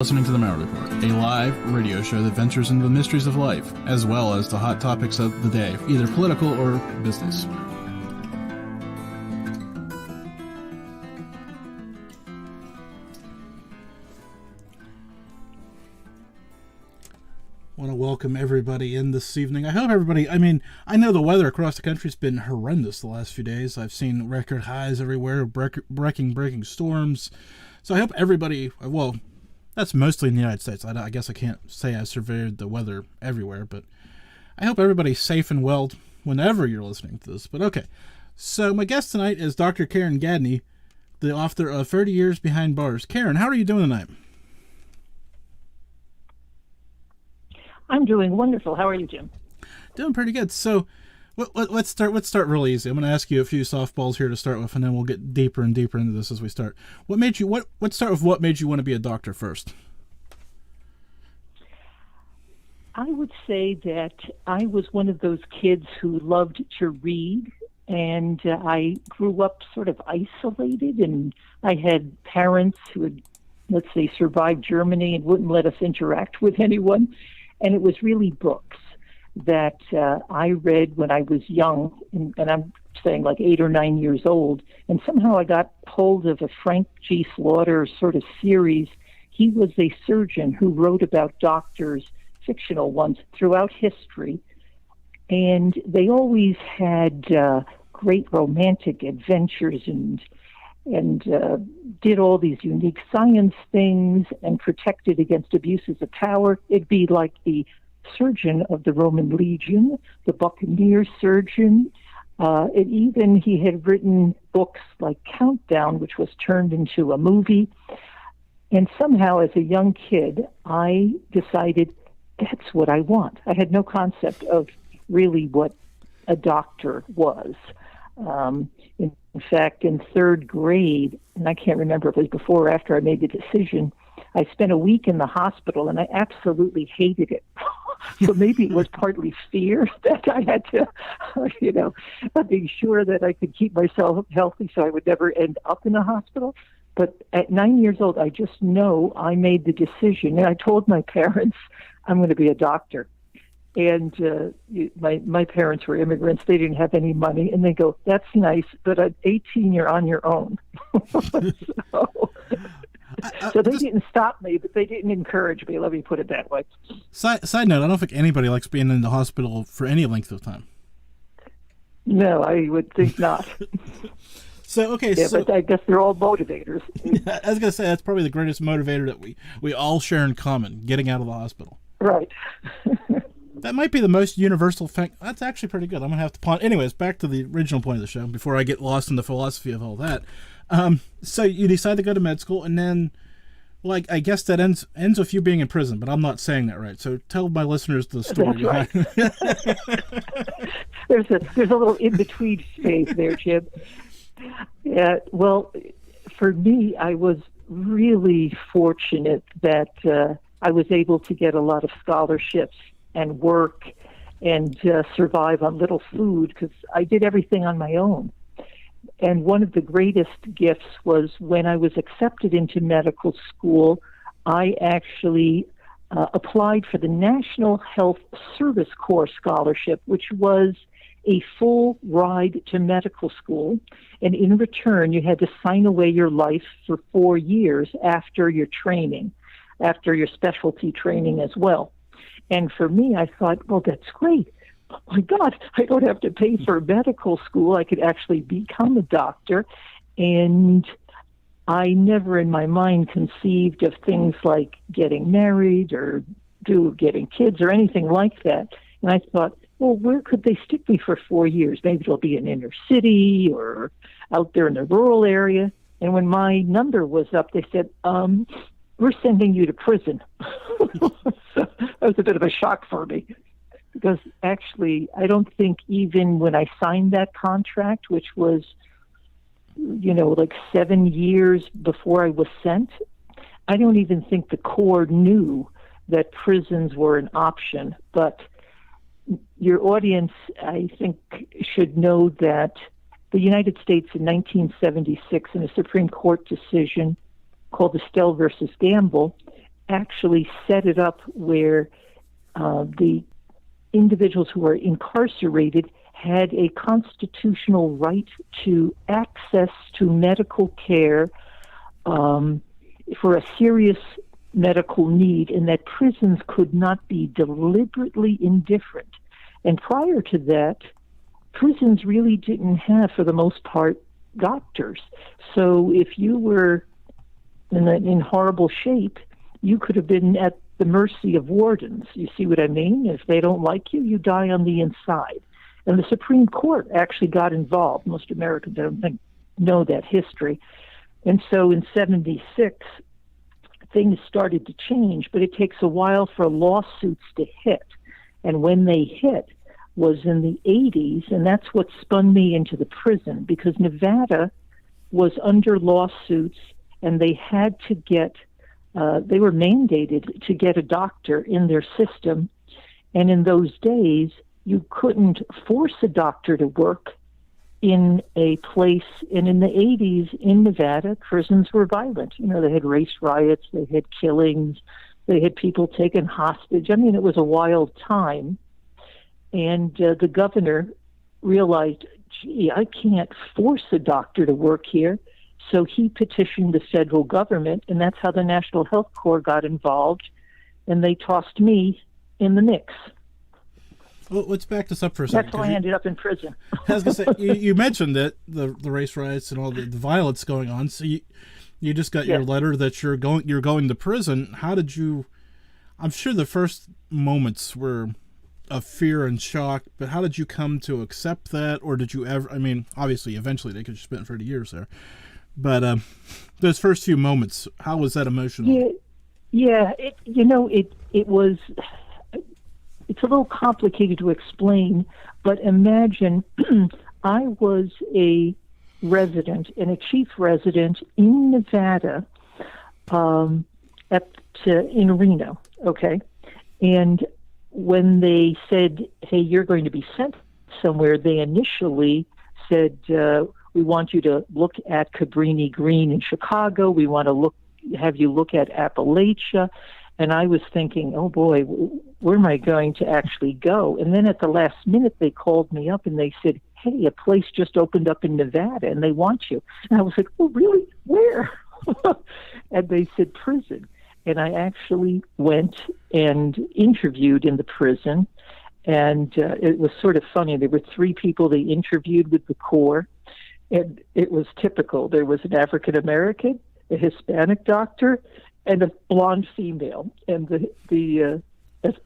Listening to the Malliard Report, a live radio show that ventures into the mysteries of life, as well as the hot topics of the day, either political or business. I want to welcome everybody in this evening. I hope everybody, I know the weather across the country has been horrendous the last few days. I've seen record highs everywhere, breaking storms. So I hope everybody, well, that's mostly in the United States. I guess I can't say I surveyed the weather everywhere, but I hope everybody's safe and well whenever you're listening to this. But okay, so my guest tonight is Dr. Karen Gedney, the author of 30 Years Behind Bars. Karen, how are you doing tonight? I'm doing wonderful. How are you, Jim? Doing pretty good. So let's start really easy. I'm going to ask you a few softballs here to start with, and then we'll get deeper and deeper into this as we start. Let's start with what made you want to be a doctor first? I would say that I was one of those kids who loved to read, and I grew up sort of isolated, and I had parents who had, let's say, survived Germany and wouldn't let us interact with anyone. And it was really books that I read when I was young, and I'm saying like 8 or 9 years old. And somehow I got hold of a Frank G. Slaughter sort of series. He was a surgeon who wrote about doctors, fictional ones, throughout history. And they always had great romantic adventures and did all these unique science things and protected against abuses of power. It'd be like the surgeon of the Roman Legion, the buccaneer surgeon. He had written books like Countdown, which was turned into a movie. And somehow, as a young kid, I decided that's what I want. I had no concept of really what a doctor was. In fact, in third grade, and I can't remember if it was before or after I made the decision, I spent a week in the hospital, and I absolutely hated it. So maybe it was partly fear that I had to, be sure that I could keep myself healthy so I would never end up in a hospital. But at 9 years old, I just know I made the decision, and I told my parents, I'm going to be a doctor. And my parents were immigrants. They didn't have any money. And they go, that's nice, but at 18, you're on your own. So they didn't stop me, but they didn't encourage me. Let me put it that way. Side note, I don't think anybody likes being in the hospital for any length of time. No, I would think not. But I guess they're all motivators. I was going to say, that's probably the greatest motivator that we all share in common, getting out of the hospital. Right. That might be the most universal thing. That's actually pretty good. I'm going to have to ponder. Anyways, back to the original point of the show before I get lost in the philosophy of all that. So you decide to go to med school, and then, I guess that ends with you being in prison, but I'm not saying that right. So tell my listeners the story behind it. There's a little in-between phase there, Jim. Yeah, well, for me, I was really fortunate that I was able to get a lot of scholarships and work and survive on little food because I did everything on my own. And one of the greatest gifts was when I was accepted into medical school, I actually applied for the National Health Service Corps scholarship, which was a full ride to medical school. And in return, you had to sign away your life for 4 years after your training, after your specialty training as well. And for me, I thought, well, that's great. Oh, my God, I don't have to pay for medical school. I could actually become a doctor. And I never in my mind conceived of things like getting married or getting kids or anything like that. And I thought, well, where could they stick me for 4 years? Maybe it'll be an inner city or out there in the rural area. And when my number was up, they said, we're sending you to prison. So that was a bit of a shock for me because actually I don't think even when I signed that contract, which was, 7 years before I was sent, I don't even think the Corps knew that prisons were an option. But your audience, I think, should know that the United States in 1976 in a Supreme Court decision called Estelle versus Gamble actually set it up where the individuals who are incarcerated had a constitutional right to access to medical care for a serious medical need, and that prisons could not be deliberately indifferent. And prior to that, prisons really didn't have, for the most part, doctors. So if you were in horrible shape, you could have been at the mercy of wardens. You see what I mean? If they don't like you, you die on the inside. And the Supreme Court actually got involved. Most Americans, I don't think, know that history. And so in 76, things started to change, but it takes a while for lawsuits to hit. And when they hit was in the 80s, and that's what spun me into the prison, because Nevada was under lawsuits, and they had to get, they were mandated to get a doctor in their system. And in those days, you couldn't force a doctor to work in a place. And in the 80s in Nevada, prisons were violent. You know, they had race riots, they had killings, they had people taken hostage. I mean, it was a wild time. And the governor realized, gee, I can't force a doctor to work here. So he petitioned the federal government, and that's how the National Health Corps got involved, and they tossed me in the mix. Well, let's back this up for a second. That's how I ended up in prison. I was going to say, you mentioned that the race riots and all the violence going on. So you just got your letter that you're going to prison. How did you? I'm sure the first moments were of fear and shock, but how did you come to accept that, or did you ever? I mean, obviously, eventually they could have spent 30 years there, but those first few moments, how was that emotional? Yeah. It was. It's a little complicated to explain, but imagine I was a resident and a chief resident in Nevada, in Reno, okay? And when they said, hey, you're going to be sent somewhere, they initially said, we want you to look at Cabrini Green in Chicago. We want to have you look at Appalachia. And I was thinking, oh boy, where am I going to actually go? And then at the last minute, they called me up and they said, hey, a place just opened up in Nevada and they want you. And I was like, oh, really? Where? And they said prison. And I actually went and interviewed in the prison. And it was sort of funny. There were 3 people they interviewed with the Corps. And it was typical. There was an African-American, a Hispanic doctor, and a blonde female. And the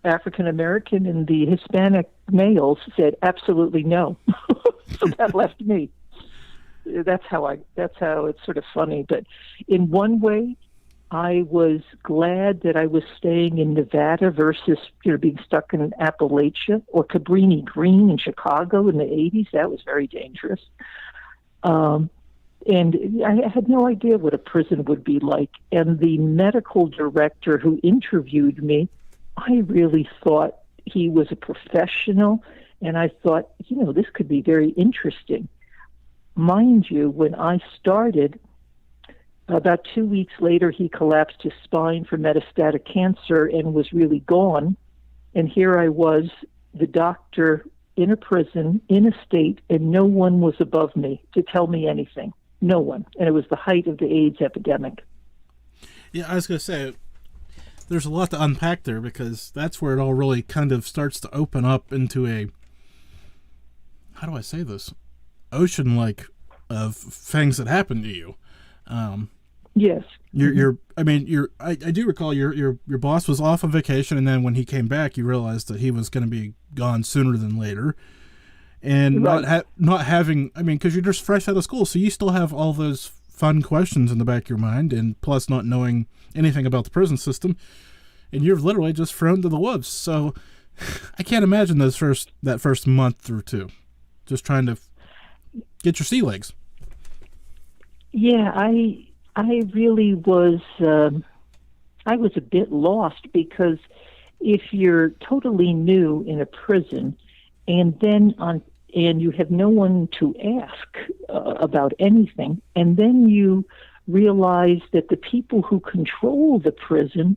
African-American and the Hispanic males said, absolutely no. So that left me. That's how it's sort of funny. But in one way, I was glad that I was staying in Nevada versus, being stuck in Appalachia or Cabrini Green in Chicago in the 80s. That was very dangerous. And I had no idea what a prison would be like. And the medical director who interviewed me, I really thought he was a professional. And I thought, this could be very interesting. Mind you, when I started, about 2 weeks later, he collapsed his spine for metastatic cancer and was really gone. And here I was, the doctor in a prison, in a state, and no one was above me to tell me anything. No one. And it was the height of the AIDS epidemic. Yeah, I was going to say, there's a lot to unpack there, because that's where it all really kind of starts to open up into a, how do I say this, ocean-like of things that happen to you. Yes. I do recall your boss was off on vacation, and then when he came back, you realized that he was going to be gone sooner than later. And right. not having, because you're just fresh out of school, so you still have all those fun questions in the back of your mind, and plus not knowing anything about the prison system, and you're literally just thrown to the wolves. So I can't imagine that first month or two, just trying to get your sea legs. Yeah, I really was. I was a bit lost, because if you're totally new in a prison, and then you have no one to ask about anything, and then you realize that the people who control the prison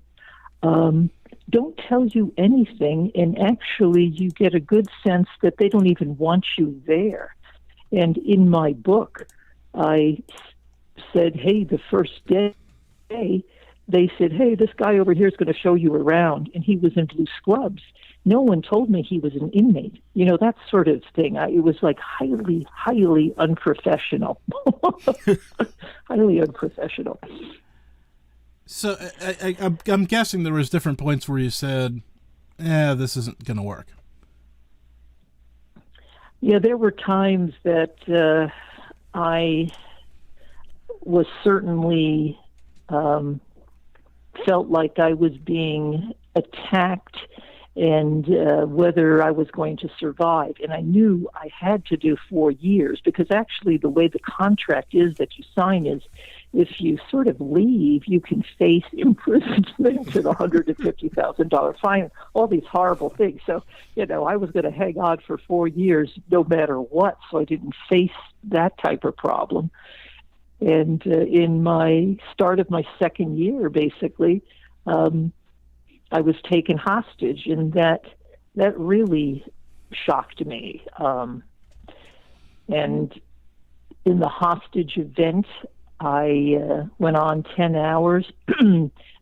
don't tell you anything, and actually you get a good sense that they don't even want you there. And in my book, I said, hey, the first day, they said, hey, this guy over here is going to show you around, and he was in blue scrubs. No one told me he was an inmate. That sort of thing. It was like highly, highly unprofessional. Highly unprofessional. So I'm guessing there was different points where you said, this isn't going to work. Yeah, there were times that I was certainly felt like I was being attacked and whether I was going to survive. And I knew I had to do 4 years, because actually the way the contract is that you sign is if you sort of leave, you can face imprisonment and $150,000 fine, all these horrible things. So, I was going to hang on for 4 years no matter what, so I didn't face that type of problem. And in my start of my second year, basically, I was taken hostage, and that really shocked me. And in the hostage event, I went on 10 hours.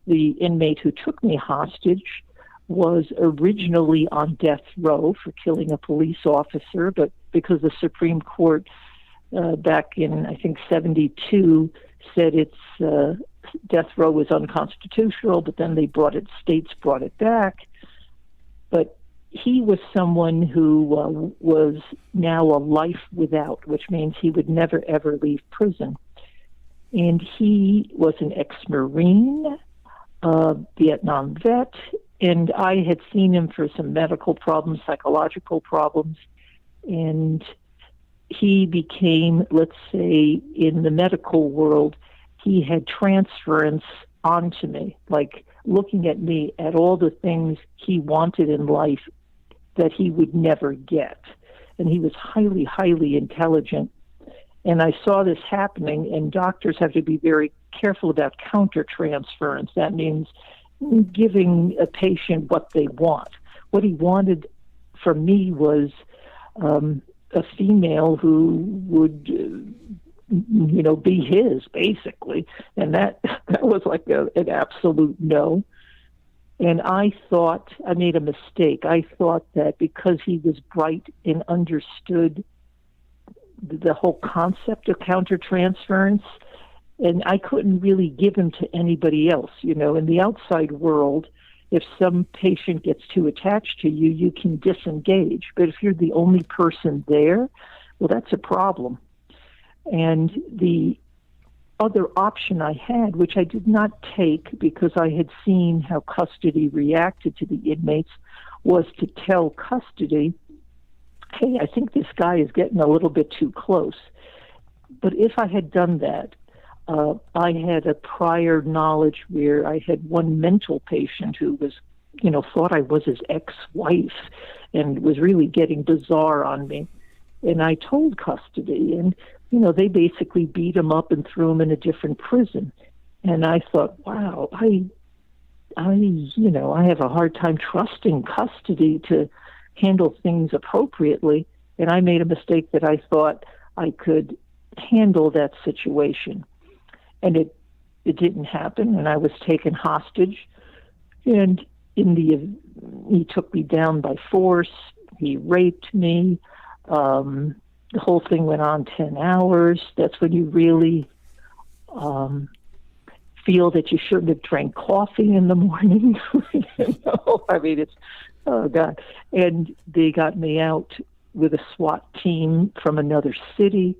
The inmate who took me hostage was originally on death row for killing a police officer, but because the Supreme Court back in, I think, 72 said it's death row was unconstitutional, but then states brought it back. But he was someone who was now a life without, which means he would never, ever leave prison. And he was an ex-Marine, Vietnam vet, and I had seen him for some medical problems, psychological problems, and he became, let's say, in the medical world, he had transference onto me, like looking at me at all the things he wanted in life that he would never get. And he was highly, highly intelligent. And I saw this happening, and doctors have to be very careful about countertransference. That means giving a patient what they want. What he wanted from me was a female who would be his, basically. And that was like an absolute no. And I thought I made a mistake. I thought that because he was bright and understood the whole concept of countertransference, and I couldn't really give him to anybody else. In the outside world, if some patient gets too attached to you, you can disengage. But if you're the only person there, well, that's a problem. And the other option I had, which I did not take because I had seen how custody reacted to the inmates, was to tell custody, hey, I think this guy is getting a little bit too close. But if I had done that, I had a prior knowledge where I had one mental patient who was, thought I was his ex-wife and was really getting bizarre on me. And I told custody, and, they basically beat him up and threw him in a different prison. And I thought, wow, I have a hard time trusting custody to handle things appropriately. And I made a mistake that I thought I could handle that situation. And it didn't happen, and I was taken hostage. And he took me down by force. He raped me. The whole thing went on 10 hours. That's when you really feel that you shouldn't have drank coffee in the morning. I mean, it's, oh, God. And they got me out with a SWAT team from another city.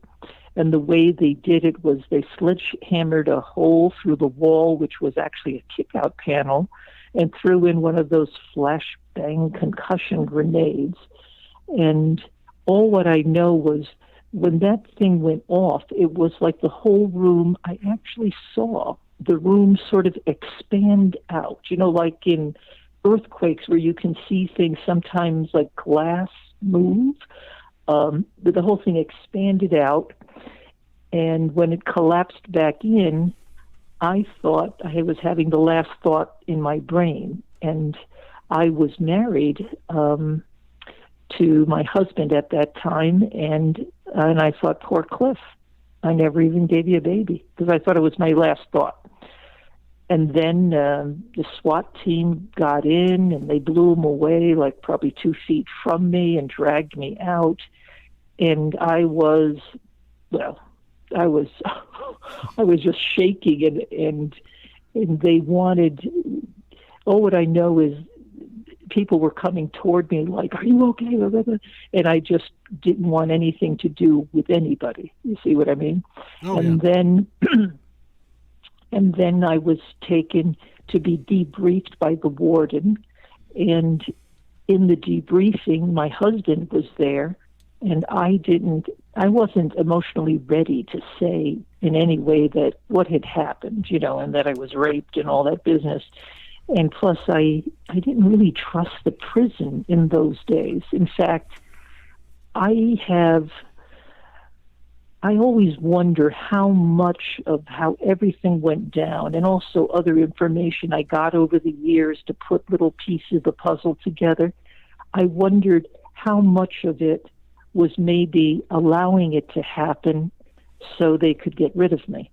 And the way they did it was they sledgehammered a hole through the wall, which was actually a kick-out panel, and threw in one of those flashbang concussion grenades. And all what I know was when that thing went off, it was like the whole room, I actually saw the room sort of expand out, like in earthquakes where you can see things sometimes like glass move. The whole thing expanded out. And when it collapsed back in, I thought I was having the last thought in my brain, and I was married to my husband at that time, and I thought, poor Cliff, I never even gave you a baby, because I thought it was my last thought. And then the SWAT team got in, and they blew him away, like probably 2 feet from me, and dragged me out. And I was I was just shaking, and they wanted. Oh, what I know is people were coming toward me like, "Are you okay?" And I just didn't want anything to do with anybody. You see what I mean? Oh, and then and then I was taken to be debriefed by the warden, and in the debriefing, my husband was there, and I wasn't emotionally ready to say in any way that what had happened, and that I was raped and all that business. And plus, I didn't really trust the prison in those days. In fact, I always wonder how much of how everything went down, and also other information I got over the years to put little pieces of the puzzle together. I wondered how much of it was maybe allowing it to happen so they could get rid of me.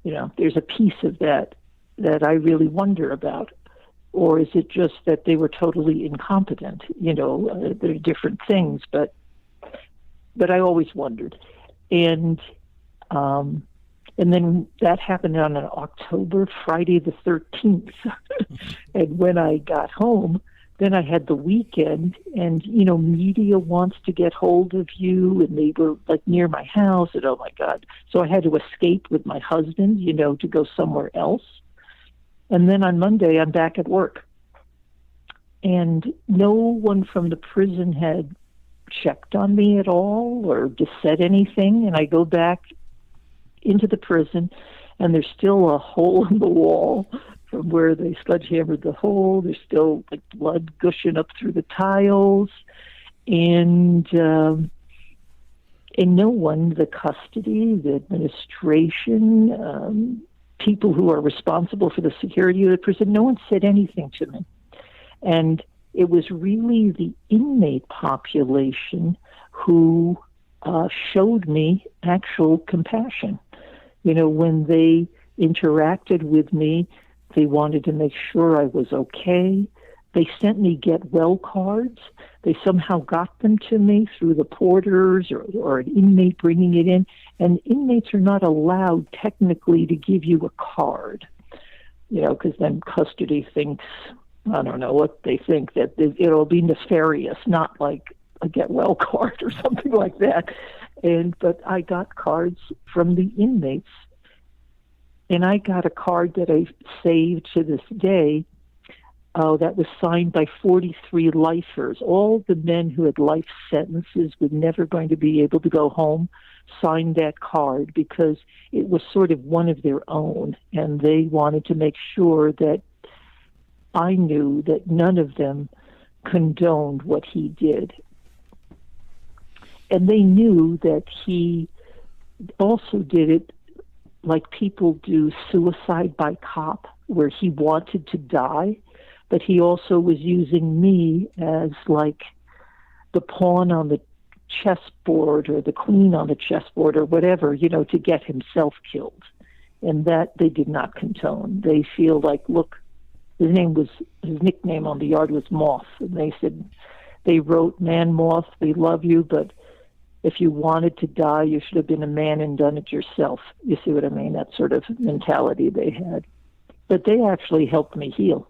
There's a piece of that I really wonder about. Or is it just that they were totally incompetent? They're different things, but I always wondered. And then that happened on an Friday the 13th. And when I got home, then I had the weekend, and, media wants to get hold of you, and they were like near my house, and oh my God. So I had to escape with my husband, to go somewhere else. And then on Monday, I'm back at work. And no one from the prison had checked on me at all or just said anything. And I go back into the prison, and there's still a hole in the wall from where they sledgehammered the hole. There's still like blood gushing up through the tiles. And no one, the custody, the administration, people who are responsible for the security of the prison, no one said anything to me. And it was really the inmate population who showed me actual compassion. When they interacted with me, they wanted to make sure I was okay. They sent me get well cards. They somehow got them to me through the porters or an inmate bringing it in. And inmates are not allowed technically to give you a card, because then custody thinks, I don't know what they think, that it'll be nefarious, not like a get well card or something like that. But I got cards from the inmates. And I got a card that I saved to this day that was signed by 43 lifers. All the men who had life sentences were never going to be able to go home signed that card because it was sort of one of their own. And they wanted to make sure that I knew that none of them condoned what he did. And they knew that he also did it like people do suicide by cop, where he wanted to die, but he also was using me as like the pawn on the chessboard or the queen on the chessboard or whatever, to get himself killed. And that they did not condone. They feel like, look, his nickname on the yard was Moth. And they said, they wrote, "Man Moth, we love you, but if you wanted to die, you should have been a man and done it yourself." You see what I mean? That sort of mentality they had. But they actually helped me heal.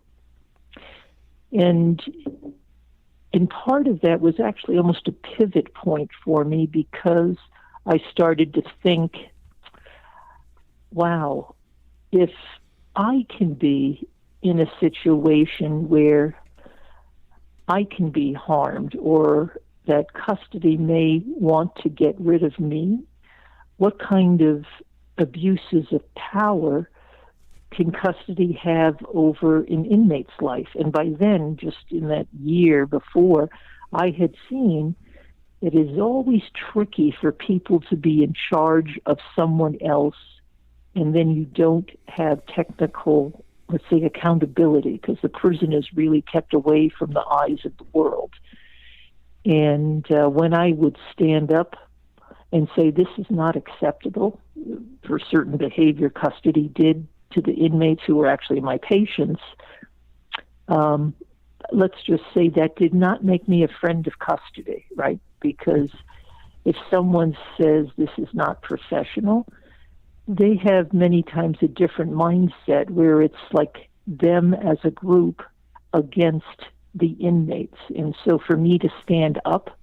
And part of that was actually almost a pivot point for me, because I started to think, wow, if I can be in a situation where I can be harmed, or that custody may want to get rid of me, what kind of abuses of power can custody have over an inmate's life? And by then, just in that year before, I had seen it is always tricky for people to be in charge of someone else and then you don't have technical, let's say, accountability, because the prison is really kept away from the eyes of the world. And when I would stand up and say, this is not acceptable for certain behavior custody did to the inmates who were actually my patients, let's just say that did not make me a friend of custody, right? Because if someone says this is not professional, they have many times a different mindset where it's like them as a group against the inmates. And so for me to stand up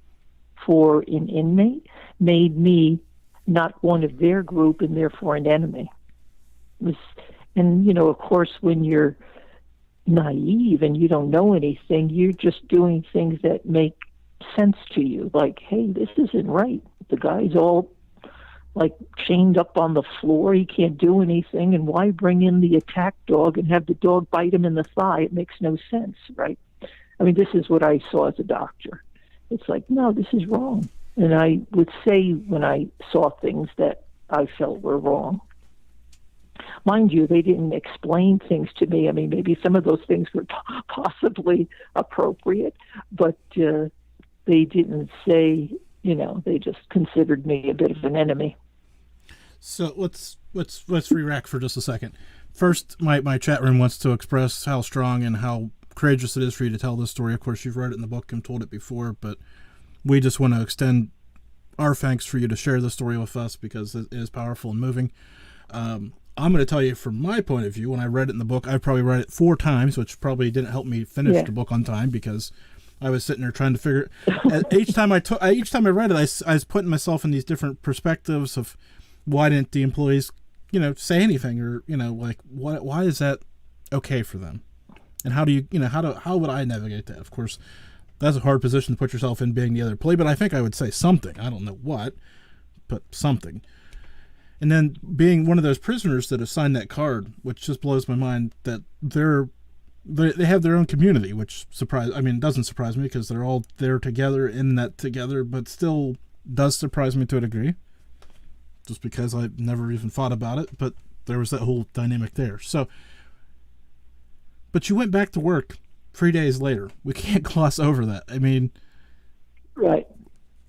for an inmate made me not one of their group and therefore an enemy. And, you know, of course, when you're naive and you don't know anything, you're just doing things that make sense to you. Like, hey, this isn't right. The guy's all like chained up on the floor. He can't do anything. And why bring in the attack dog and have the dog bite him in the thigh? It makes no sense, right? I mean, this is what I saw as a doctor. It's like, no, this is wrong. And I would say when I saw things that I felt were wrong. Mind you, they didn't explain things to me. I mean, maybe some of those things were possibly appropriate, but they didn't say, you know, they just considered me a bit of an enemy. So let's re-rack for just a second. First, my chat room wants to express how strong and how courageous it is for you to tell this story. Of course, you've read it in the book and told it before, but we just want to extend our thanks for you to share the story with us because it is powerful and moving. I'm going to tell you from my point of view, when I read it in the book, I probably read it 4 times, which probably didn't help me finish the book on time because I was sitting there trying to figure each time I read it, I was putting myself in these different perspectives of why didn't the employees, you know, say anything, or, you know, like why is that okay for them? And how do you, you know, how would I navigate that? Of course, that's a hard position to put yourself in, being the other employee, but I think I would say something. I don't know what, but something. And then being one of those prisoners that have signed that card, which just blows my mind that they have their own community, which doesn't surprise me because they're all there together in that together, but still does surprise me to a degree just because I've never even thought about it, but there was that whole dynamic there. So, but you went back to work 3 days later. We can't gloss over that. I mean, right.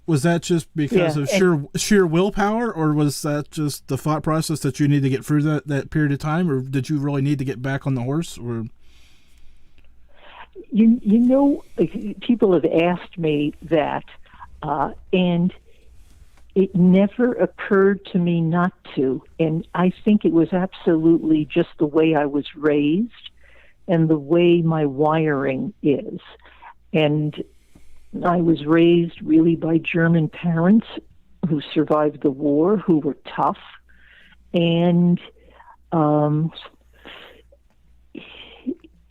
Was that just because of sheer willpower, or was that just the thought process that you need to get through that period of time, or did you really need to get back on the horse? Or you know, people have asked me that, and it never occurred to me not to. And I think it was absolutely just the way I was raised and the way my wiring is. And I was raised really by German parents who survived the war, who were tough. And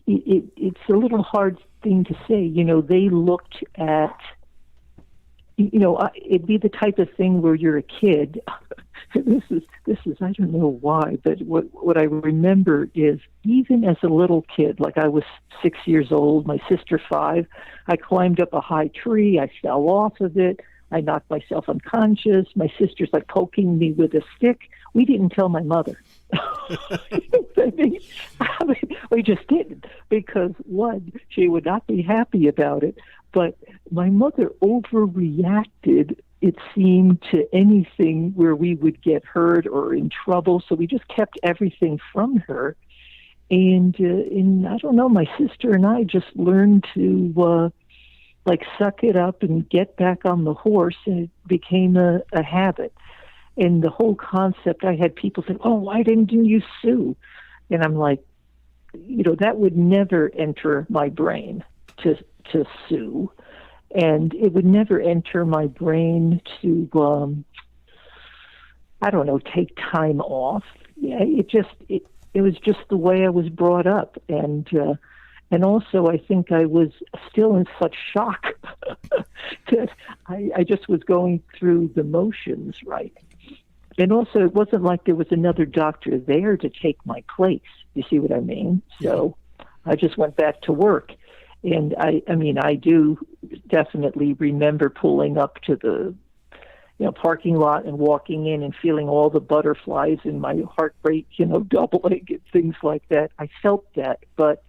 it's a little hard thing to say. You know, they looked at, you know, it'd be the type of thing where you're a kid. This is I don't know why, but what I remember is even as a little kid, like I was 6 years old, my sister 5, I climbed up a high tree, I fell off of it, I knocked myself unconscious, my sister's like poking me with a stick. We didn't tell my mother. I mean, we just didn't, because one, she would not be happy about it, but my mother overreacted, it seemed, to anything where we would get hurt or in trouble. So we just kept everything from her. And I don't know, my sister and I just learned to suck it up and get back on the horse, and it became a habit. And the whole concept, I had people say, oh, why didn't you sue? And I'm like, you know, that would never enter my brain to sue. And it would never enter my brain to, I don't know, take time off. Yeah, it was just the way I was brought up. And also I think I was still in such shock that I just was going through the motions, right? And also it wasn't like there was another doctor there to take my place. You see what I mean? So I just went back to work. And I mean, I do definitely remember pulling up to the, parking lot and walking in and feeling all the butterflies in my heart rate, doubling and things like that. I felt that, but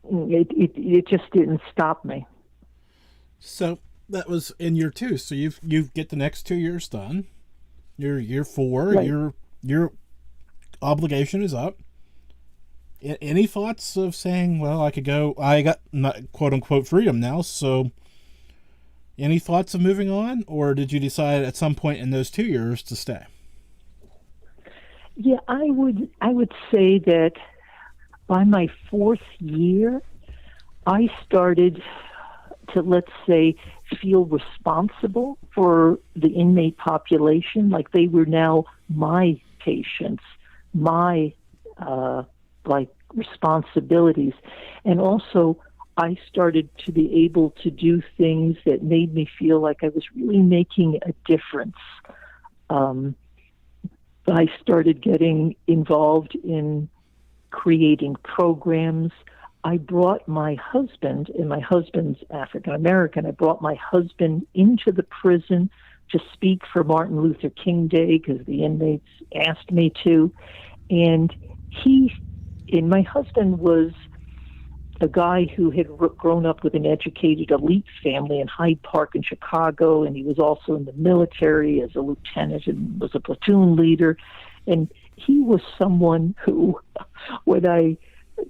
it just didn't stop me. So that was in year 2. So you get the next 2 years done. You're year 4. Right. Your obligation is up. Any thoughts of saying, well, I got not quote unquote freedom now, so any thoughts of moving on, or did you decide at some point in those 2 years to stay? Yeah, I would say that by my 4th year, I started to, let's say, feel responsible for the inmate population, like they were now my patients, my responsibilities. And also I started to be able to do things that made me feel like I was really making a difference. I started getting involved in creating programs. I brought my husband, and my husband's African American, I brought my husband into the prison to speak for Martin Luther King Day because the inmates asked me to. And my husband was a guy who had grown up with an educated elite family in Hyde Park in Chicago, and he was also in the military as a lieutenant and was a platoon leader. And he was someone who, when I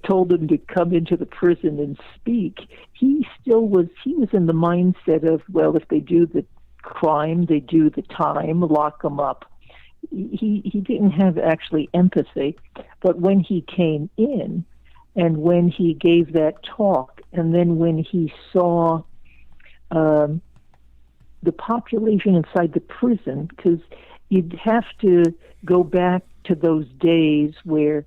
told him to come into the prison and speak, he was in the mindset of, well, if they do the crime, they do the time, lock them up. He didn't have actually empathy, but when he came in and when he gave that talk, and then when he saw the population inside the prison, because you'd have to go back to those days where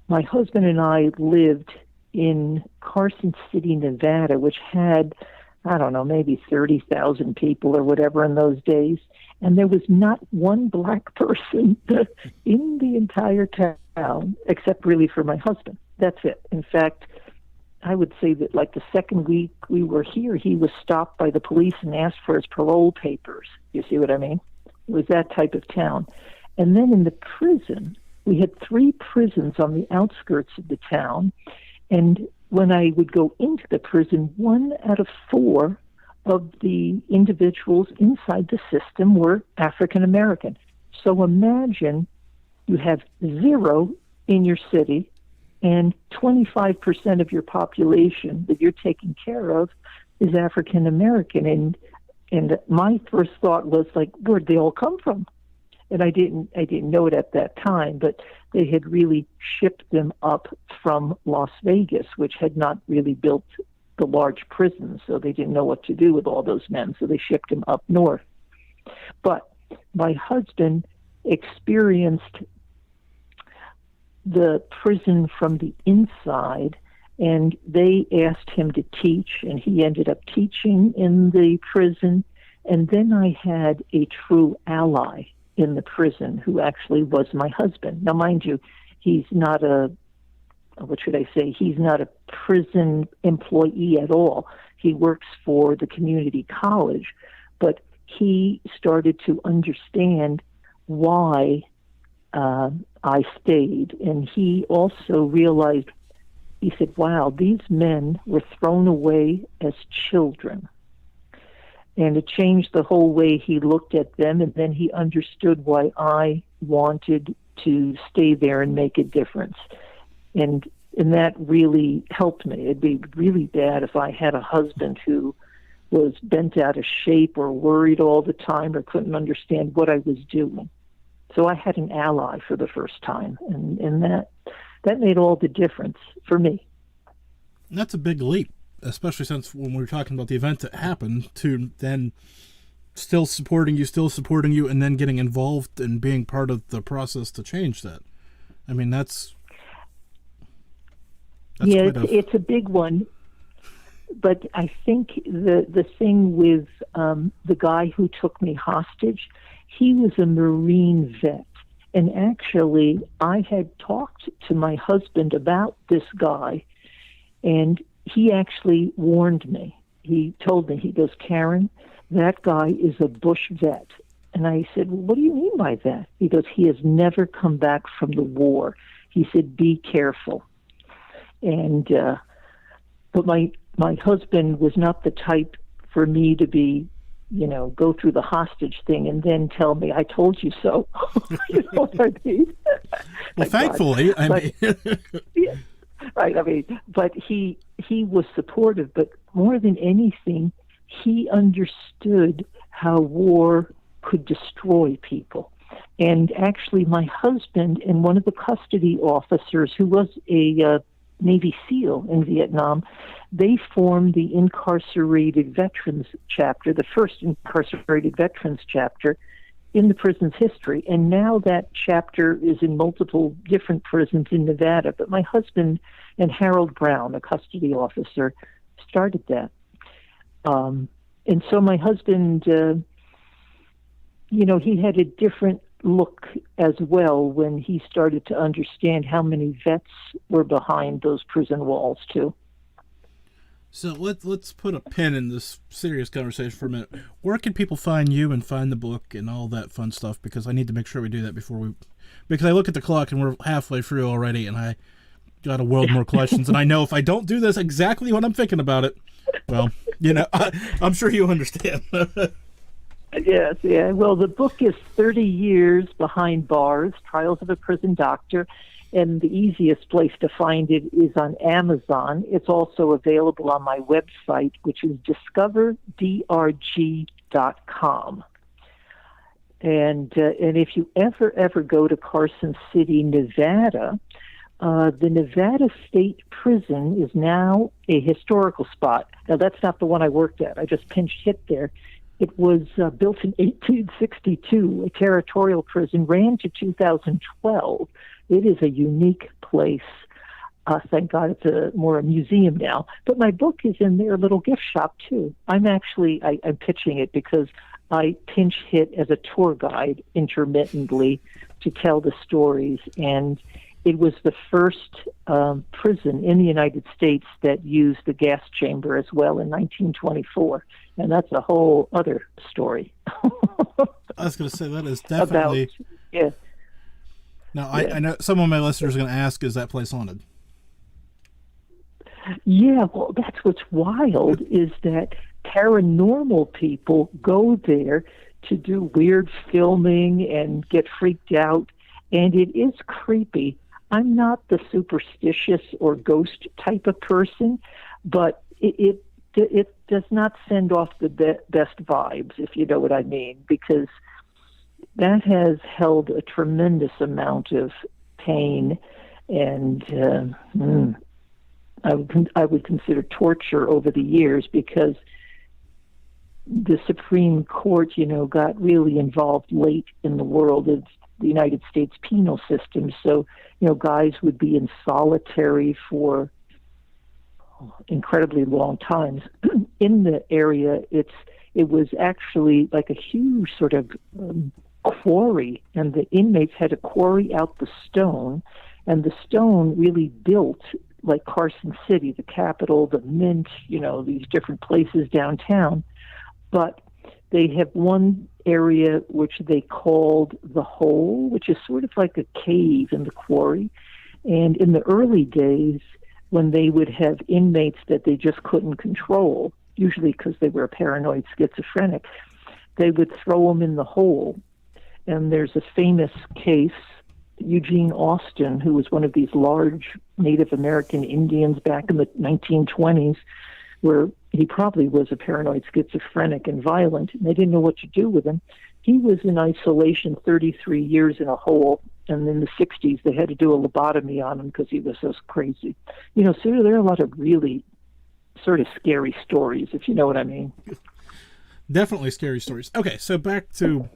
my husband and I lived in Carson City, Nevada, which had, I don't know, maybe 30,000 people or whatever in those days. And there was not one black person in the entire town, except really for my husband. That's it. In fact, I would say that like the second week we were here, he was stopped by the police and asked for his parole papers. You see what I mean? It was that type of town. And then in the prison, we had 3 prisons on the outskirts of the town. And when I would go into the prison, 1 out of 4 of the individuals inside the system were African American. So imagine you have 0 in your city and 25% of your population that you're taking care of is African American. And my first thought was like, where'd they all come from? And I didn't know it at that time, but they had really shipped them up from Las Vegas, which had not really built the large prisons, so they didn't know what to do with all those men, so they shipped him up north. But my husband experienced the prison from the inside, and they asked him to teach, and he ended up teaching in the prison. And then I had a true ally in the prison who actually was my husband. Now, mind you, he's not he's not a prison employee at all. He works for the community college, but he started to understand why I stayed. And he also realized, he said, wow, these men were thrown away as children. And it changed the whole way he looked at them, and then he understood why I wanted to stay there and make a difference. And that really helped me. It'd be really bad if I had a husband who was bent out of shape or worried all the time or couldn't understand what I was doing. So I had an ally for the first time, and that made all the difference for me. That's a big leap, especially since when we were talking about the event that happened, to then still supporting you, and then getting involved and being part of the process to change that. I mean, that's yeah, it's a big one. But I think the thing with the guy who took me hostage, he was a Marine vet. And actually, I had talked to my husband about this guy, and he actually warned me. He told me, he goes, Karen, that guy is a Bush vet. And I said, well, what do you mean by that? He goes, he has never come back from the war. He said, be careful. And but my husband was not the type for me to be, go through the hostage thing and then tell me, I told you so. You know what I mean? Well, thankfully, yeah, right. I mean, but he was supportive, but more than anything, he understood how war could destroy people. And actually, my husband and one of the custody officers, who was a Navy SEAL in Vietnam, they formed the incarcerated veterans chapter, the first incarcerated veterans chapter in the prison's history. And now that chapter is in multiple different prisons in Nevada. But my husband and Harold Brown, a custody officer, started that. And so my husband, he had a different look as well when he started to understand how many vets were behind those prison walls too. So let's put a pin in this serious conversation for a minute. Where can people find you and find the book and all that fun stuff? Because I need to make sure we do that because I look at the clock and we're halfway through already, and I got a world more questions. And I know if I don't do this exactly when I'm thinking about it, well, I'm sure you understand. Yes, yeah. Well, the book is 30 Years Behind Bars, Trials of a Prison Doctor, and the easiest place to find it is on Amazon. It's also available on my website, which is discoverdrg.com. And if you ever go to Carson City, Nevada, the Nevada State Prison is now a historical spot. Now, that's not the one I worked at. I just pinched hit there. It was built in 1862, a territorial prison, ran to 2012. It is a unique place. Thank God it's more a museum now. But my book is in their little gift shop, too. I'm pitching it because I pinch hit as a tour guide intermittently to tell the stories. And it was the first prison in the United States that used the gas chamber as well in 1924. And that's a whole other story. I was going to say, that is definitely... Yeah. Now, I know some of my listeners are going to ask, is that place haunted? Yeah, well, that's what's wild is that paranormal people go there to do weird filming and get freaked out. And it is creepy. I'm not the superstitious or ghost type of person, but it does not send off the best vibes, if you know what I mean, because that has held a tremendous amount of pain and I would consider torture over the years, because the Supreme Court, got really involved late in the world of the United States penal system. So, guys would be in solitary for incredibly long times. In the area, it was actually like a huge sort of quarry, and the inmates had to quarry out the stone, and the stone really built like Carson City, the capital, the Mint, these different places downtown. But they have one area which they called the Hole, which is sort of like a cave in the quarry. And in the early days, when they would have inmates that they just couldn't control, usually because they were paranoid schizophrenic, they would throw them in the hole. And there's a famous case, Eugene Austin, who was one of these large Native American Indians back in the 1920s, where he probably was a paranoid schizophrenic and violent, and they didn't know what to do with him. He was in isolation 33 years in a hole, and in the 60s they had to do a lobotomy on him because he was so crazy. So there are a lot of really sort of scary stories, if you know what I mean. Definitely scary stories. Okay, so back to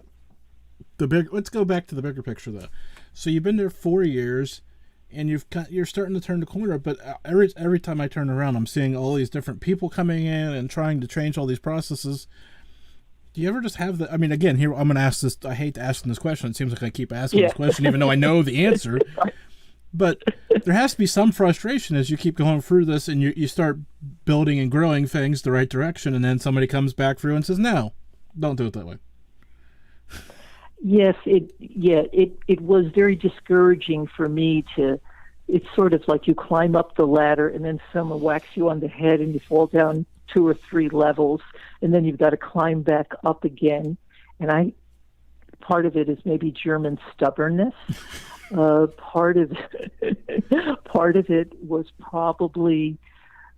let's go back to the bigger picture, though. So you've been there 4 years, and you're starting to turn the corner. But every time I turn around, I'm seeing all these different people coming in and trying to change all these processes. Do you ever just have the? I mean, again, here I'm going to ask this. I hate asking this question. It seems like I keep asking this question, even though I know the answer. But there has to be some frustration as you keep going through this, and you start building and growing things the right direction, and then somebody comes back through and says, "No, don't do it that way. Yes, it was very discouraging for me to. It's sort of like you climb up the ladder and then someone whacks you on the head and you fall down 2 or 3 levels, and then you've got to climb back up again. And part of it is maybe German stubbornness. Part of it was probably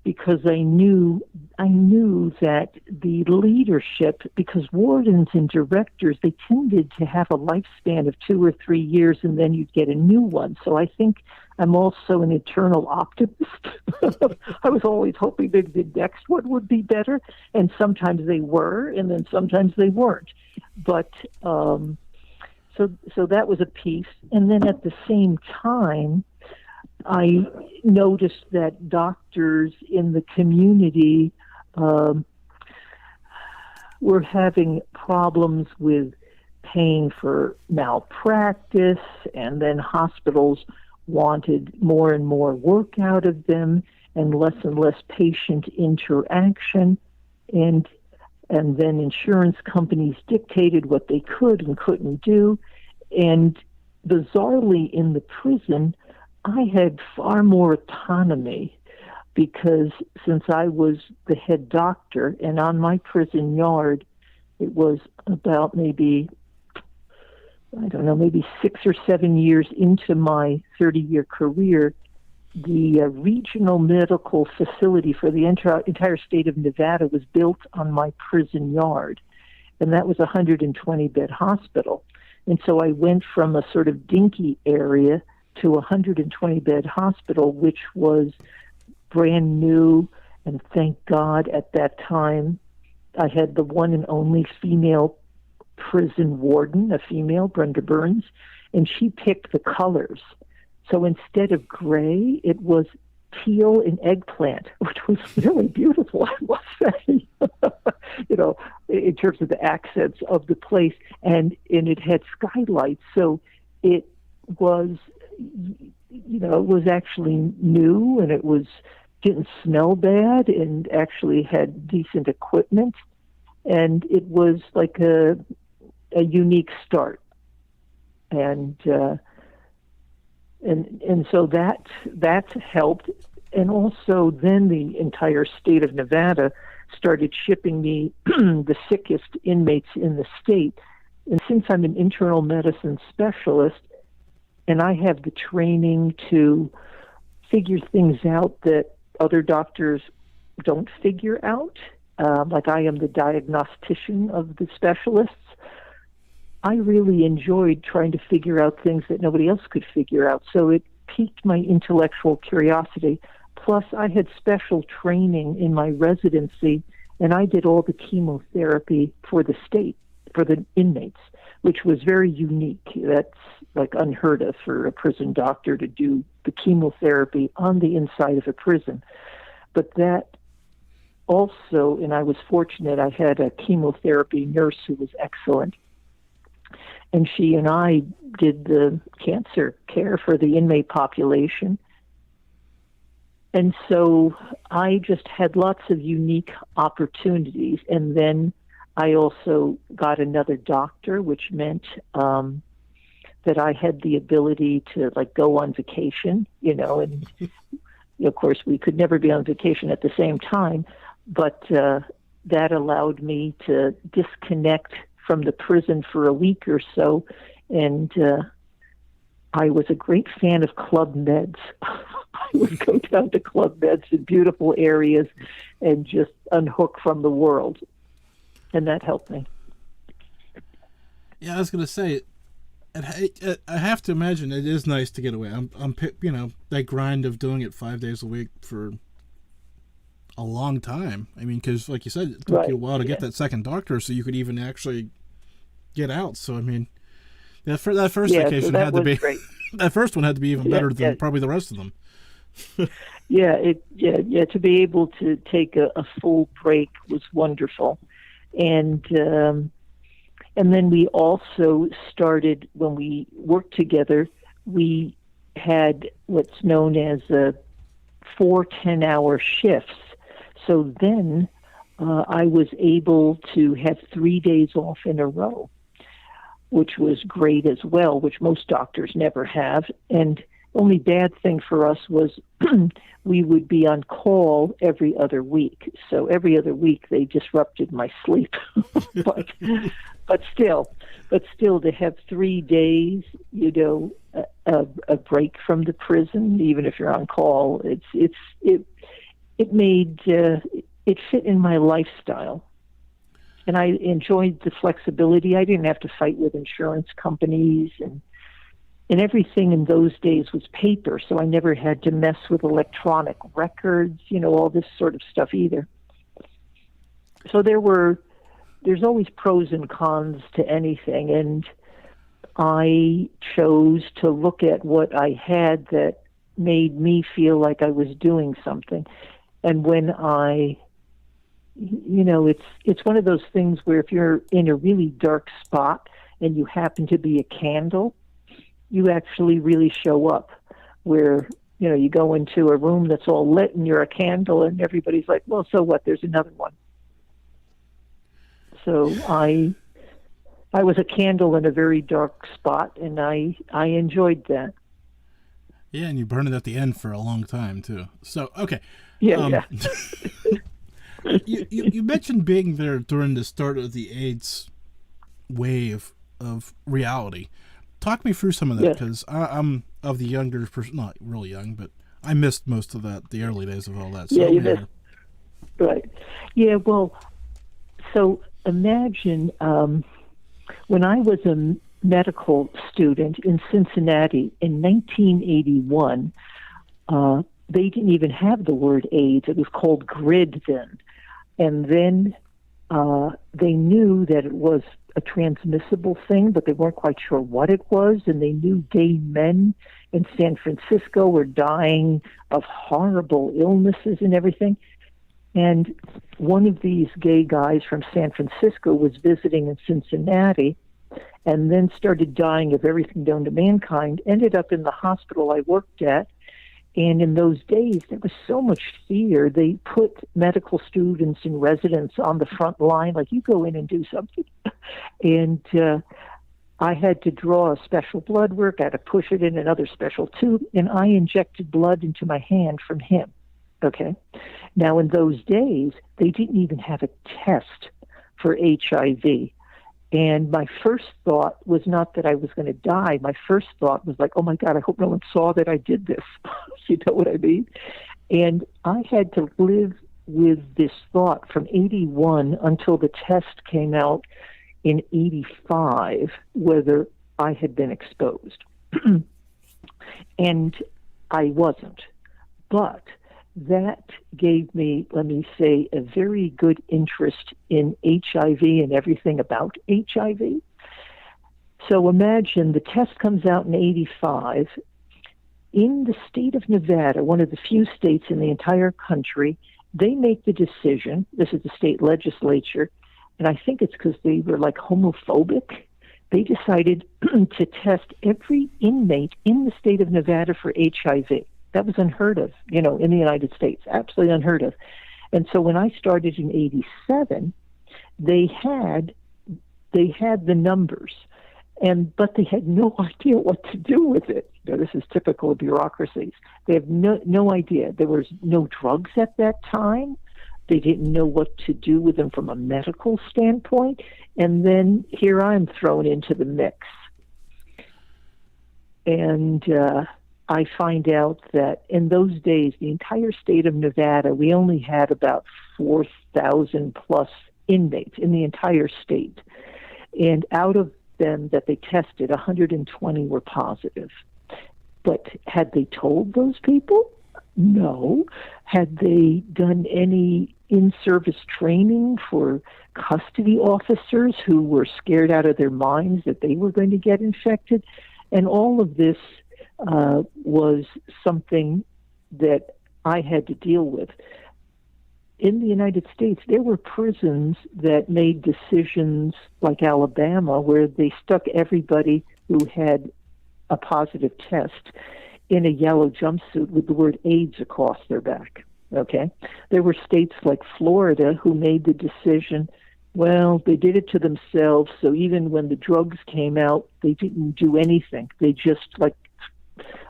because I knew that the leadership, because wardens and directors, they tended to have a lifespan of 2 or 3 years, and then you'd get a new one. So I think I'm also an eternal optimist. I was always hoping that the next one would be better, and sometimes they were, and then sometimes they weren't. But so that was a piece, and then at the same time, I noticed that doctors in the community were having problems with paying for malpractice, and then hospitals wanted more and more work out of them and less patient interaction, and then insurance companies dictated what they could and couldn't do. And bizarrely, in the prison, I had far more autonomy because since I was the head doctor, and on my prison yard, it was about maybe 6 or 7 years into my 30-year career, the regional medical facility for the entire state of Nevada was built on my prison yard, and that was a 120-bed hospital. And so I went from a sort of dinky area to a 120-bed hospital, which was brand new, and thank God at that time I had the one and only female prison warden, a female, Brenda Burns, and she picked the colors. So instead of gray, it was teal and eggplant, which was really beautiful, I must say, in terms of the accents of the place. And it had skylights, so it was, it was actually new, and it didn't smell bad, and actually had decent equipment. And it was like a unique start. And so that helped. And also then the entire state of Nevada started shipping me the sickest inmates in the state. And since I'm an internal medicine specialist, and I have the training to figure things out that other doctors don't figure out, like I am the diagnostician of the specialists, I really enjoyed trying to figure out things that nobody else could figure out. So it piqued my intellectual curiosity. Plus, I had special training in my residency, and I did all the chemotherapy for the state, for the inmates, which was very unique. That's like unheard of for a prison doctor to do the chemotherapy on the inside of a prison. But that also, and I was fortunate, I had a chemotherapy nurse who was excellent. And she and I did the cancer care for the inmate population. And so I just had lots of unique opportunities. And then I also got another doctor, which meant that I had the ability to go on vacation, and of course we could never be on vacation at the same time, but that allowed me to disconnect from the prison for a week or so. And I was a great fan of Club Meds. I would go down to Club Meds in beautiful areas and just unhook from the world. And that helped me. Yeah, I was going to say, I have to imagine it is nice to get away. I'm that grind of doing it 5 days a week for a long time. I mean, because like you said, it took you a while to get that second doctor, so you could even actually get out. So I mean, that first vacation had to be great. That first one had to be even better than probably the rest of them. To be able to take a full break was wonderful, and then we also started, when we worked together, we had what's known as 4 10-hour shifts. So then I was able to have 3 days off in a row, which was great as well, which most doctors never have. And the only bad thing for us was we would be on call every other week. So every other week they disrupted my sleep. but still to have 3 days, a break from the prison, even if you're on call, it made it fit in my lifestyle. And I enjoyed the flexibility. I didn't have to fight with insurance companies, and everything in those days was paper, so I never had to mess with electronic records, all this sort of stuff either. So there's always pros and cons to anything, and I chose to look at what I had that made me feel like I was doing something. And when it's one of those things where if you're in a really dark spot and you happen to be a candle, you actually really show up. Where, you go into a room that's all lit and you're a candle and everybody's like, well, so what? There's another one. So I was a candle in a very dark spot, and I enjoyed that. Yeah, and you burned it at the end for a long time, too. So, okay. Yeah. You mentioned being there during the start of the AIDS wave of reality. Talk me through some of that, because I'm of the younger person, not really young, but I missed most of that, the early days of all that. So you missed. Right. Yeah, well, so imagine when I was a medical student in Cincinnati in 1981, they didn't even have the word AIDS. It was called GRID then. And then they knew that it was a transmissible thing, but they weren't quite sure what it was. And they knew gay men in San Francisco were dying of horrible illnesses and everything. And one of these gay guys from San Francisco was visiting in Cincinnati and then started dying of everything known to mankind, ended up in the hospital I worked at. And in those days, there was so much fear. They put medical students and residents on the front line, like, you go in and do something. And I had to draw a special blood work. I had to push it in another special tube, and I injected blood into my hand from him. Okay. Now, in those days, they didn't even have a test for HIV. And my first thought was not that I was going to die. My first thought was like, oh my God, I hope no one saw that I did this. You know what I mean? And I had to live with this thought from 81 until the test came out in 85, whether I had been exposed. And I wasn't. But that gave me, let me say, a very good interest in HIV and everything about HIV. So imagine the test comes out in 85. In the state of Nevada, one of the few states in the entire country, they make the decision, this is the state legislature, and I think it's because they were like homophobic. They decided to test every inmate in the state of Nevada for HIV. That was unheard of, in the United States, absolutely unheard of. And so when I started in 87, they had the numbers, but they had no idea what to do with it. This is typical of bureaucracies. They have no idea. There was no drugs at that time. They didn't know what to do with them from a medical standpoint. And then here I'm thrown into the mix. And I find out that in those days, the entire state of Nevada, we only had about 4,000 plus inmates in the entire state. And out of them that they tested, 120 were positive. But had they told those people? No. Had they done any in-service training for custody officers who were scared out of their minds that they were going to get infected? And all of this was something that I had to deal with. In the United States, there were prisons that made decisions like Alabama where they stuck everybody who had a positive test in a yellow jumpsuit with the word AIDS across their back. Okay. There were states like Florida who made the decision, well, they did it to themselves. So even when the drugs came out, they didn't do anything. They just like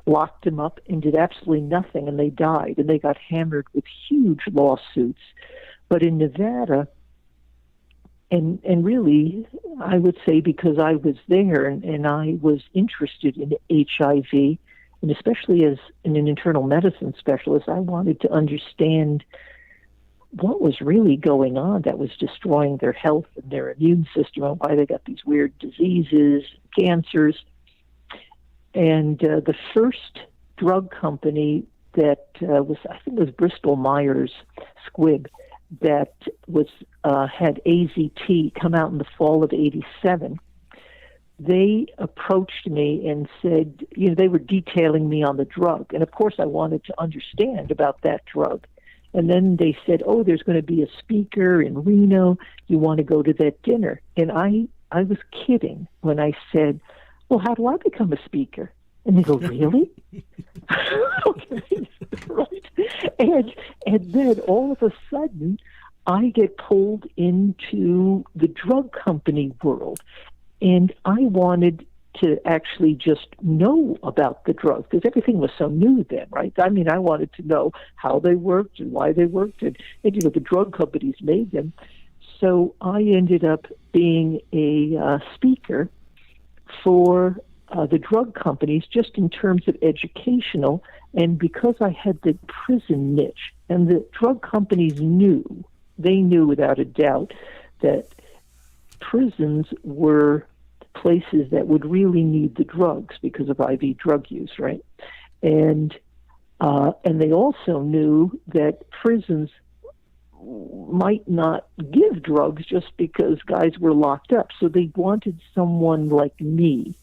locked them up and did absolutely nothing, and they died, and they got hammered with huge lawsuits. But in Nevada, and really, I would say because I was there and I was interested in HIV, and especially as an internal medicine specialist, I wanted to understand what was really going on that was destroying their health and their immune system, and why they got these weird diseases, cancers. And the first drug company that was, I think it was Bristol Myers Squibb, that was had AZT come out in the fall of '87. They approached me and said, they were detailing me on the drug. And of course, I wanted to understand about that drug. And then they said, oh, there's going to be a speaker in Reno. You want to go to that dinner? And I was kidding when I said, well, how do I become a speaker? And they go, really? Okay, right. And then all of a sudden, I get pulled into the drug company world. And I wanted to actually just know about the drugs, because everything was so new then, right? I mean, I wanted to know how they worked and why they worked, and the drug companies made them. So I ended up being a speaker for the drug companies, just in terms of educational, and because I had the prison niche, and the drug companies knew without a doubt that prisons were places that would really need the drugs because of IV drug use, right? And they also knew that prisons might not give drugs just because guys were locked up. So they wanted someone like me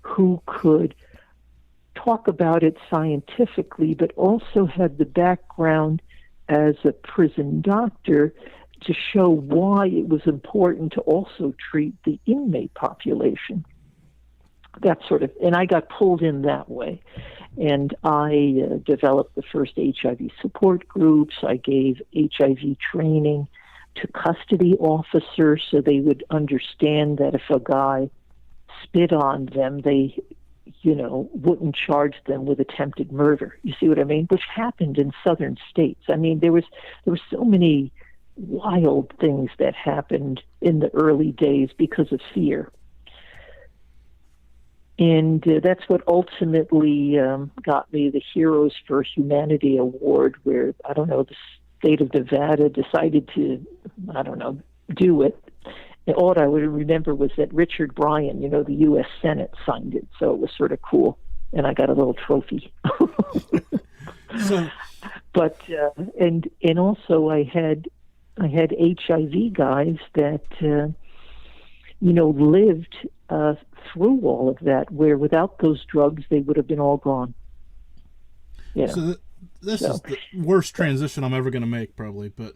who could talk about it scientifically, but also had the background as a prison doctor to show why it was important to also treat the inmate population. That sort of, and I got pulled in that way. And I developed the first HIV support groups. I gave HIV training to custody officers so they would understand that if a guy spit on them, they, wouldn't charge them with attempted murder. You see what I mean? Which happened in southern states. I mean, there were so many wild things that happened in the early days because of fear. And that's what ultimately got me the Heroes for Humanity Award, where, the state of Nevada decided to, do it. And all I would remember was that Richard Bryan, the U.S. Senate, signed it. So it was sort of cool. And I got a little trophy. But, and also I had HIV guys that, lived through all of that, where without those drugs, they would have been all gone. So this is the worst transition I'm ever going to make, probably. But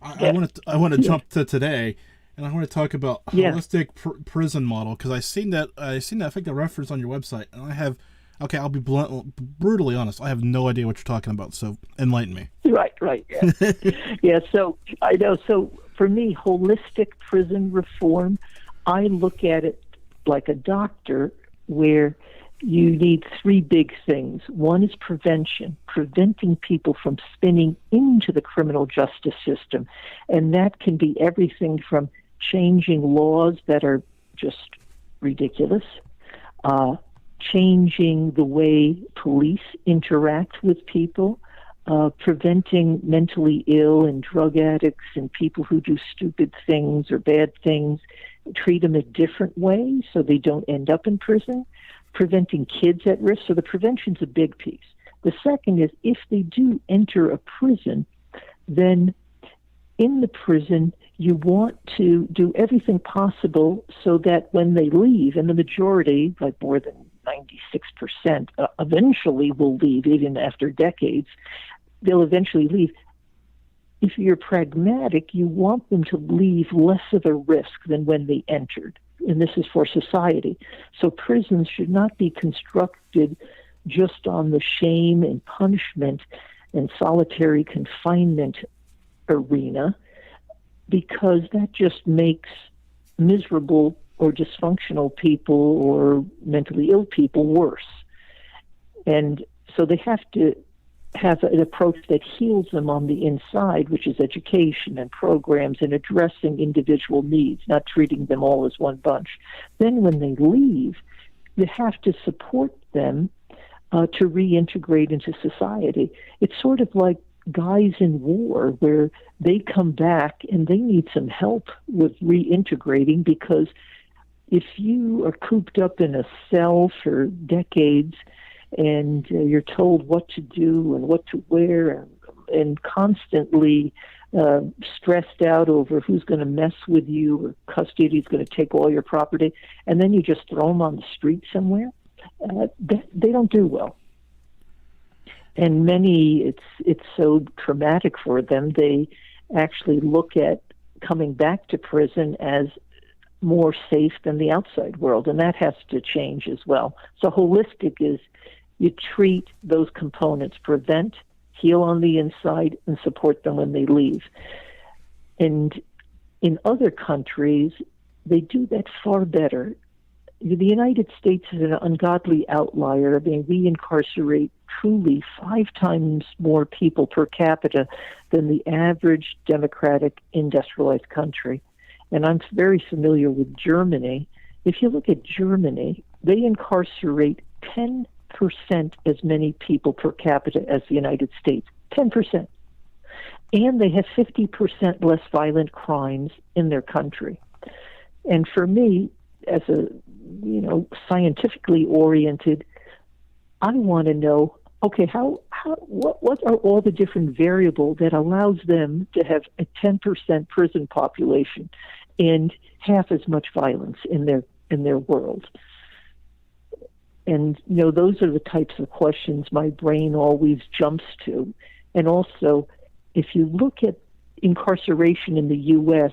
I want to jump to today, and I want to talk about holistic prison model, because I seen that I think the reference on your website, and I have. Okay, I'll be brutally honest. I have no idea what you're talking about, so enlighten me. Right. Yeah. Yeah, so I know. So for me, holistic prison reform, I look at it like a doctor, where you need three big things. One is prevention, preventing people from spinning into the criminal justice system. And that can be everything from changing laws that are just ridiculous, changing the way police interact with people, preventing mentally ill and drug addicts and people who do stupid things or bad things, treat them a different way so they don't end up in prison, preventing kids at risk. So the prevention's a big piece. The second is, if they do enter a prison, then in the prison, you want to do everything possible so that when they leave, and the majority, like more than 96%, eventually will leave, even after decades, they'll eventually leave. If you're pragmatic, you want them to leave less of a risk than when they entered. And this is for society. So prisons should not be constructed just on the shame and punishment and solitary confinement arena, because that just makes miserable or dysfunctional people or mentally ill people worse. And so they have to have an approach that heals them on the inside, which is education and programs and addressing individual needs, not treating them all as one bunch. Then when they leave, you have to support them to reintegrate into society. It's sort of like guys in war, where they come back and they need some help with reintegrating, because if you are cooped up in a cell for decades and you're told what to do and what to wear and constantly stressed out over who's going to mess with you or custody is going to take all your property, and then you just throw them on the street somewhere, they don't do well. And many, it's so traumatic for them, they actually look at coming back to prison as more safe than the outside world, and that has to change as well. So holistic is you treat those components, prevent, heal on the inside, and support them when they leave. And in other countries, they do that far better. The United States is an ungodly outlier. I mean, we incarcerate truly 5 times more people per capita than the average democratic industrialized country. And I'm very familiar with Germany. If you look at Germany, they incarcerate 10% as many people per capita as the United States. 10%. And they have 50% less violent crimes in their country. And for me, as a scientifically oriented, I want to know, okay, what are all the different variables that allows them to have a 10% prison population and half as much violence in their world? And those are the types of questions my brain always jumps to. And also, if you look at incarceration in the U.S.,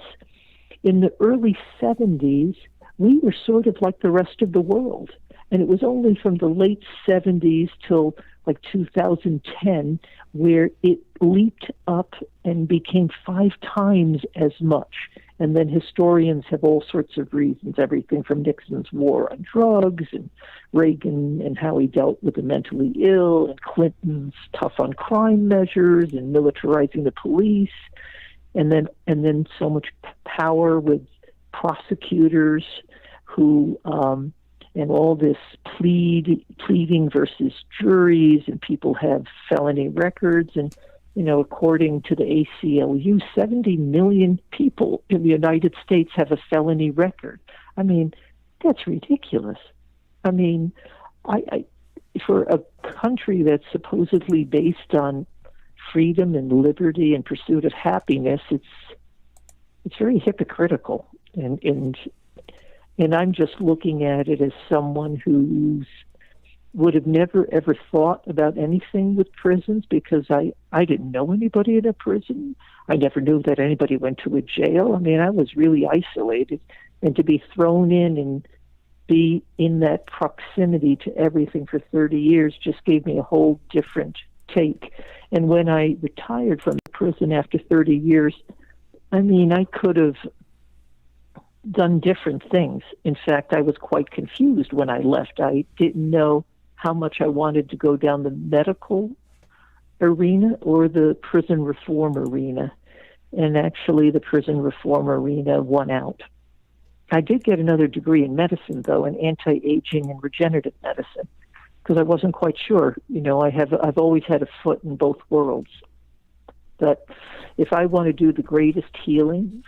in the early 70s, we were sort of like the rest of the world. And it was only from the late 70s till like 2010 where it leaped up and became 5 times as much. And then historians have all sorts of reasons, everything from Nixon's war on drugs and Reagan and how he dealt with the mentally ill, and Clinton's tough on crime measures and militarizing the police, and then so much power with prosecutors who and all this pleading versus juries, and people have felony records. And according to the ACLU, 70 million people in the United States have a felony record. I mean, that's ridiculous. I mean, I for a country that's supposedly based on freedom and liberty and pursuit of happiness, it's very hypocritical. And I'm just looking at it as someone who would have never, ever thought about anything with prisons, because I didn't know anybody in a prison. I never knew that anybody went to a jail. I mean, I was really isolated. And to be thrown in and be in that proximity to everything for 30 years just gave me a whole different take. And when I retired from the prison after 30 years, I mean, I could have done different things. In fact, I was quite confused when I left. I didn't know how much I wanted to go down the medical arena or the prison reform arena. And actually, the prison reform arena won out. I did get another degree in medicine, though, in anti-aging and regenerative medicine, because I wasn't quite sure. I've always had a foot in both worlds. But if I want to do the greatest healing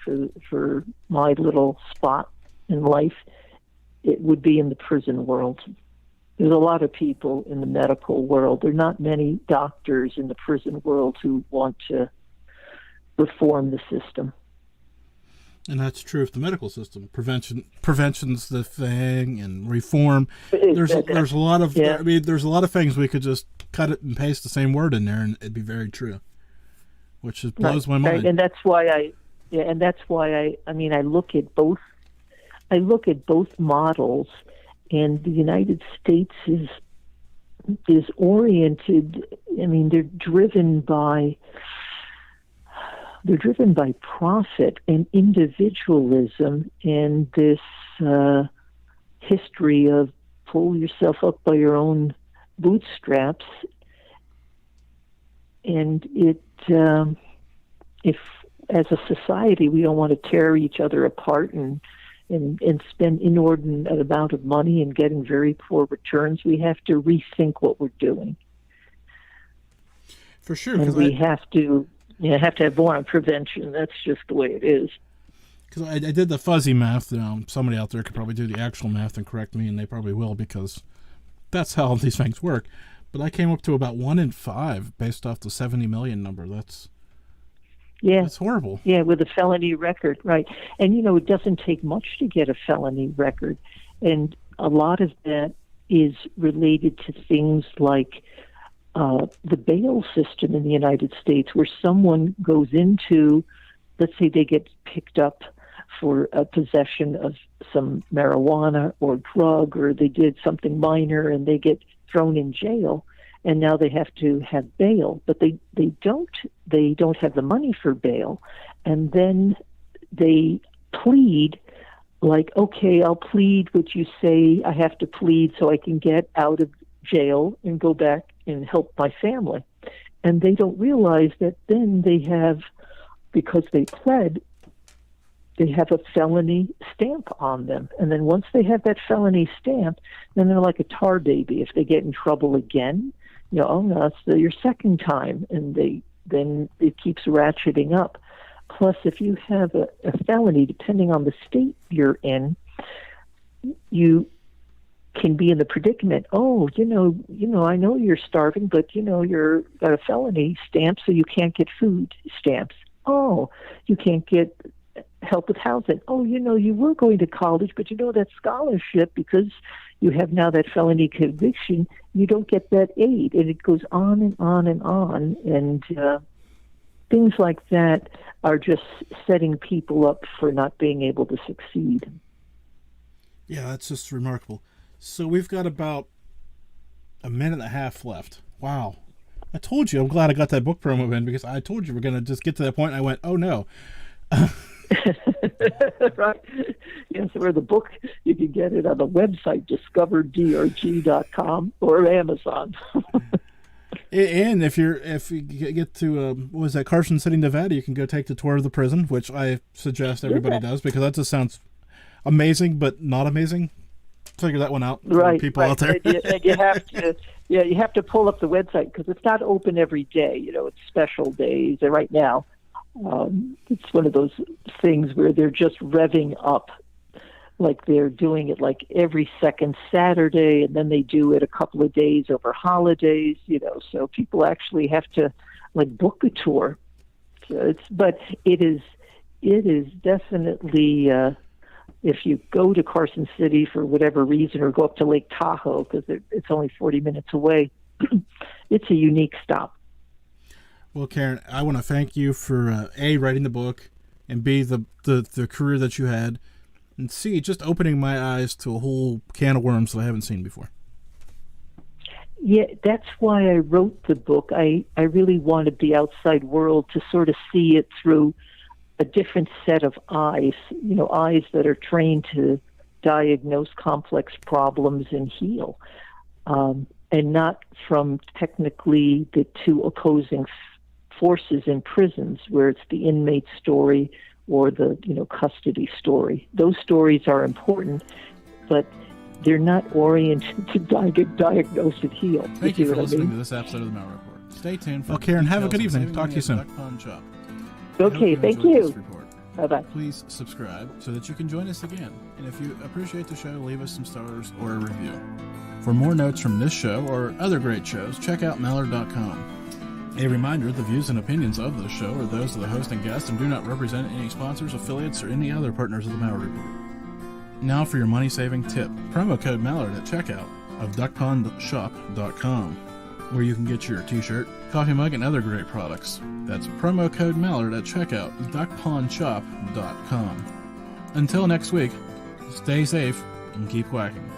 for my little spot in life, it would be in the prison world. There's a lot of people in the medical world. There are not many doctors in the prison world who want to reform the system. And that's true of the medical system. Prevention's the thing, and reform. There's a lot of there's a lot of things we could just cut it and paste the same word in there, and it'd be very true. Which just blows my mind. And that's why I look at both. I look at both models, and the United States is is oriented. I mean, they're driven by profit and individualism, and this history of pull yourself up by your own bootstraps. And if as a society we don't want to tear each other apart and spend inordinate amount of money and getting very poor returns, we have to rethink what we're doing. For sure, and we have to have more on prevention. That's just the way it is. Because I did the fuzzy math. Somebody out there could probably do the actual math and correct me, and they probably will, because that's how these things work. But I came up to about 1 in 5 based off the 70 million number. That's horrible. Yeah, with a felony record, right? And it doesn't take much to get a felony record, and a lot of that is related to things like the bail system in the United States, where someone goes into, let's say they get picked up for a possession of some marijuana or drug, or they did something minor and they get thrown in jail, and now they have to have bail, but they don't have the money for bail, and then they plead like, okay, I'll plead what you say I have to plead so I can get out of jail and go back and help my family. And they don't realize that then they have, because they pled, they have a felony stamp on them. And then once they have that felony stamp, then they're like a tar baby. If they get in trouble again, oh no, it's your second time. And then it keeps ratcheting up. Plus, if you have a felony, depending on the state you're in, you can be in the predicament, I know you're starving, but you're got a felony stamp, so you can't get food stamps. Oh, you can't get help with housing. Oh, you were going to college, but that scholarship, because you have now that felony conviction, you don't get that aid. And it goes on and on and on. And things like that are just setting people up for not being able to succeed. Yeah, that's just remarkable. So we've got about a minute and a half left. Wow. I told you, I'm glad I got that book promo in, because I told you we're going to just get to that point, and I went, oh no. Right. Yes, where the book, you can get it on the website, discoverdrg.com or Amazon. And if you get to, Carson City, Nevada, you can go take the tour of the prison, which I suggest everybody does, because that just sounds amazing, but not amazing. Figure that one out for people out there. And you have to pull up the website, because it's not open every day. It's special days. And right now, it's one of those things where they're just revving up, like they're doing it like every second Saturday, and then they do it a couple of days over holidays. So people actually have to book a tour. So but it is definitely. If you go to Carson City for whatever reason, or go up to Lake Tahoe, because it's only 40 minutes away, it's a unique stop. Well, Karen, I want to thank you for A, writing the book, and B, the career that you had, and C, just opening my eyes to a whole can of worms that I haven't seen before. Yeah, that's why I wrote the book. I really wanted the outside world to sort of see it through a different set of eyes, eyes that are trained to diagnose complex problems and heal, and not from technically the two opposing forces in prisons, where it's the inmate story or the custody story. Those stories are important, but they're not oriented to diagnose and heal. Thank you for listening to this episode of the Malliard Report. Stay tuned for Karen, have a good evening. Talk to you soon. Okay, thank you. Bye-bye. Please subscribe so that you can join us again. And if you appreciate the show, leave us some stars or a review. For more notes from this show or other great shows, check out Malliard.com. A reminder, the views and opinions of this show are those of the host and guest and do not represent any sponsors, affiliates, or any other partners of the Malliard Report. Now for your money-saving tip. Promo code Malliard at checkout of duckpondshop.com, where you can get your t-shirt, coffee mug, and other great products. That's promo code Malliard at checkout, duckpondshop.com. Until next week, stay safe and keep quacking.